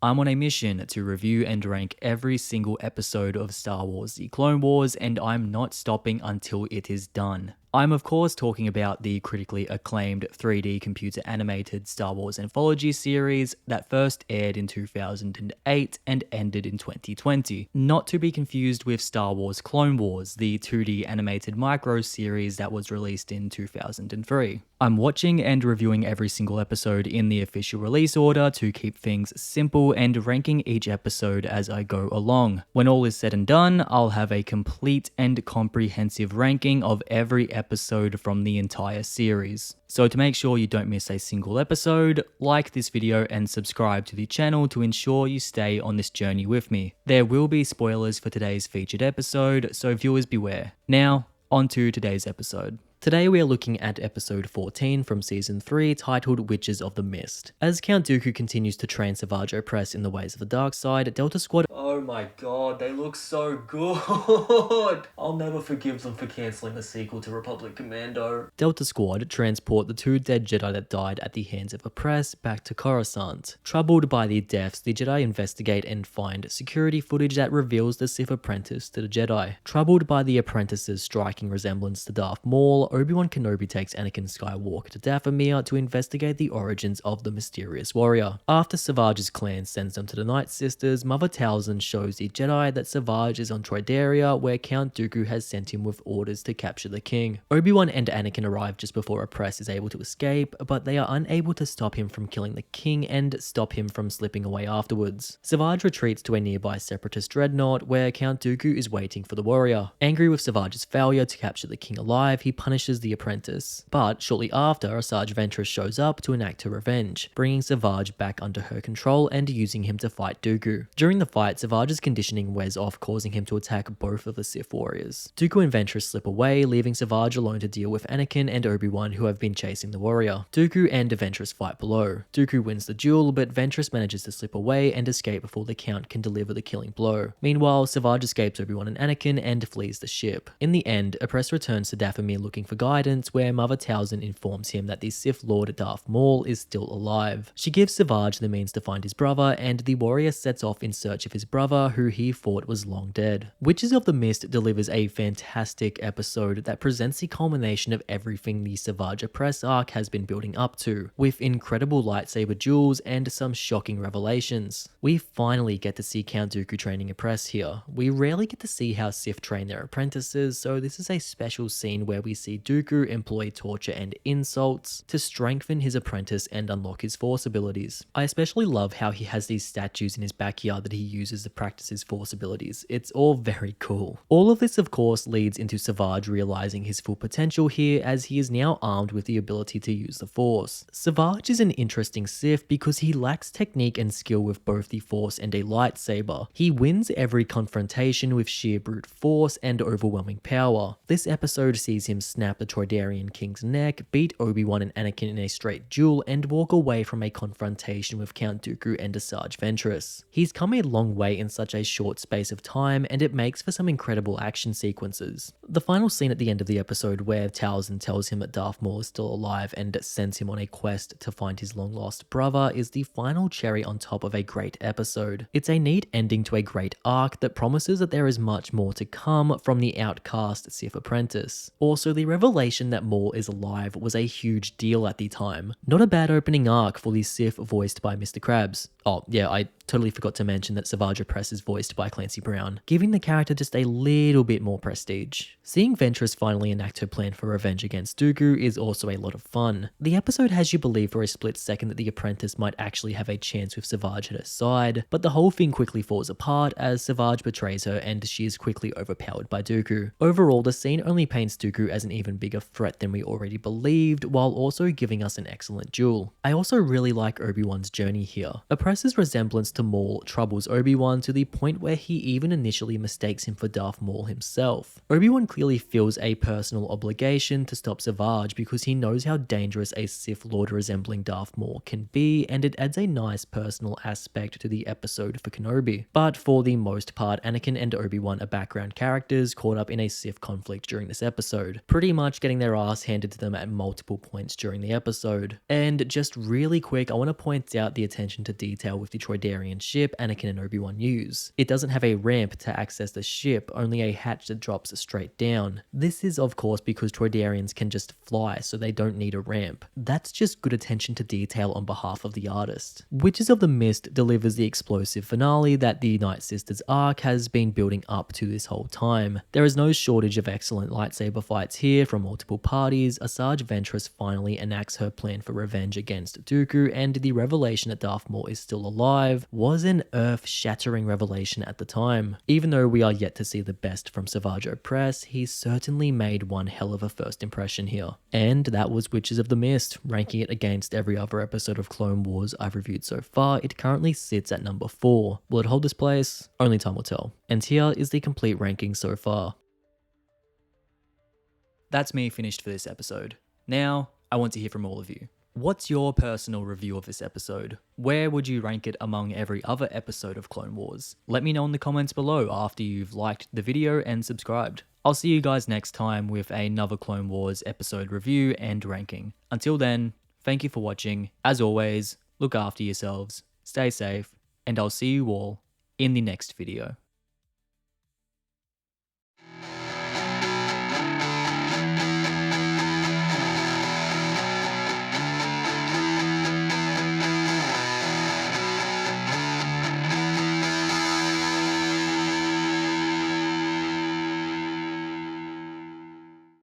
I'm on a mission to review and rank every single episode of Star Wars The Clone Wars, and I'm not stopping until it is done. I'm of course talking about the critically acclaimed 3D computer animated Star Wars anthology series that first aired in 2008 and ended in 2020. Not to be confused with Star Wars Clone Wars, the 2D animated micro series that was released in 2003. I'm watching and reviewing every single episode in the official release order to keep things simple and ranking each episode as I go along. When all is said and done, I'll have a complete and comprehensive ranking of every episode from the entire series. So to make sure you don't miss a single episode, like this video and subscribe to the channel to ensure you stay on this journey with me. There will be spoilers for today's featured episode, so viewers beware. Now, on to today's episode. Today we are looking at episode 14 from season 3 titled Witches of the Mist. As Count Dooku continues to train Savage Opress in the ways of the dark side, Delta Squad— oh my god, they look so good! I'll never forgive them for cancelling the sequel to Republic Commando. Delta Squad transport the two dead Jedi that died at the hands of Opress back to Coruscant. Troubled by the deaths, the Jedi investigate and find security footage that reveals the Sith apprentice to the Jedi. Troubled by the apprentice's striking resemblance to Darth Maul, Obi-Wan Kenobi takes Anakin Skywalker to Dathomir to investigate the origins of the mysterious warrior. After Savage's clan sends them to the Night Sisters, Mother Talzin shows the Jedi that Savage is on Tridaria, where Count Dooku has sent him with orders to capture the king. Obi-Wan and Anakin arrive just before Opress is able to escape, but they are unable to stop him from killing the king and stop him from slipping away afterwards. Savage retreats to a nearby separatist dreadnought, where Count Dooku is waiting for the warrior. Angry with Savage's failure to capture the king alive, he punishes the apprentice. But shortly after, Asajj Ventress shows up to enact her revenge, bringing Savage back under her control and using him to fight Dooku. During the fight, Savage's conditioning wears off, causing him to attack both of the Sith warriors. Dooku and Ventress slip away, leaving Savage alone to deal with Anakin and Obi-Wan, who have been chasing the warrior. Dooku and Ventress fight below. Dooku wins the duel, but Ventress manages to slip away and escape before the Count can deliver the killing blow. Meanwhile, Savage escapes Obi-Wan and Anakin and flees the ship. In the end, Opress returns to Dathomir looking for guidance, where Mother Talzin informs him that the Sith Lord Darth Maul is still alive. She gives Savage the means to find his brother, and the warrior sets off in search of his brother, who he thought was long dead. Witches of the Mist delivers a fantastic episode that presents the culmination of everything the Savage Opress arc has been building up to, with incredible lightsaber duels and some shocking revelations. We finally get to see Count Dooku training Opress here. We rarely get to see how Sith train their apprentices, so this is a special scene where we see Dooku employ torture and insults to strengthen his apprentice and unlock his Force abilities. I especially love how he has these statues in his backyard that he uses to practice his Force abilities. It's all very cool. All of this of course leads into Savage realizing his full potential here, as he is now armed with the ability to use the Force. Savage is an interesting Sith because he lacks technique and skill with both the Force and a lightsaber. He wins every confrontation with sheer brute force and overwhelming power. This episode sees him snap the Toydarian King's neck, beat Obi-Wan and Anakin in a straight duel, and walk away from a confrontation with Count Dooku and Asajj Ventress. He's come a long way in such a short space of time, and it makes for some incredible action sequences. The final scene at the end of the episode, where Talzin tells him that Darth Maul is still alive and sends him on a quest to find his long-lost brother, is the final cherry on top of a great episode. It's a neat ending to a great arc that promises that there is much more to come from the outcast Sith apprentice. Also, the revelation that Maul is alive was a huge deal at the time. Not a bad opening arc for the Sith voiced by Mr. Krabs. Oh yeah, I totally forgot to mention that Savage Opress is voiced by Clancy Brown, giving the character just a little bit more prestige. Seeing Ventress finally enact her plan for revenge against Dooku is also a lot of fun. The episode has you believe for a split second that the apprentice might actually have a chance with Savage at her side, but the whole thing quickly falls apart as Savage betrays her and she is quickly overpowered by Dooku. Overall, the scene only paints Dooku as an even bigger threat than we already believed, while also giving us an excellent duel. I also really like Obi-Wan's journey here. Opress's resemblance to Maul troubles Obi-Wan to the point where he even initially mistakes him for Darth Maul himself. Obi-Wan clearly feels a personal obligation to stop Savage because he knows how dangerous a Sith Lord resembling Darth Maul can be, and it adds a nice personal aspect to the episode for Kenobi. But for the most part, Anakin and Obi-Wan are background characters caught up in a Sith conflict during this episode, pretty much getting their ass handed to them at multiple points during the episode. And just really quick, I want to point out the attention to detail with the Troydarian Toydarian ship Anakin and Obi-Wan use. It doesn't have a ramp to access the ship, only a hatch that drops straight down. This is of course because Toydarians can just fly, so they don't need a ramp. That's just good attention to detail on behalf of the artist. Witches of the Mist delivers the explosive finale that the Night Sisters arc has been building up to this whole time. There is no shortage of excellent lightsaber fights here from multiple parties. Asajj Ventress finally enacts her plan for revenge against Dooku, and the revelation that Darth Maul is still alive was an earth-shattering revelation at the time. Even though we are yet to see the best from Savage Opress, he certainly made one hell of a first impression here. And that was Witches of the Mist. Ranking it against every other episode of Clone Wars I've reviewed so far, it currently sits at number 4. Will it hold this place? Only time will tell. And here is the complete ranking so far. That's me finished for this episode. Now, I want to hear from all of you. What's your personal review of this episode? Where would you rank it among every other episode of Clone Wars? Let me know in the comments below after you've liked the video and subscribed. I'll see you guys next time with another Clone Wars episode review and ranking. Until then, thank you for watching. As always, look after yourselves, stay safe, and I'll see you all in the next video.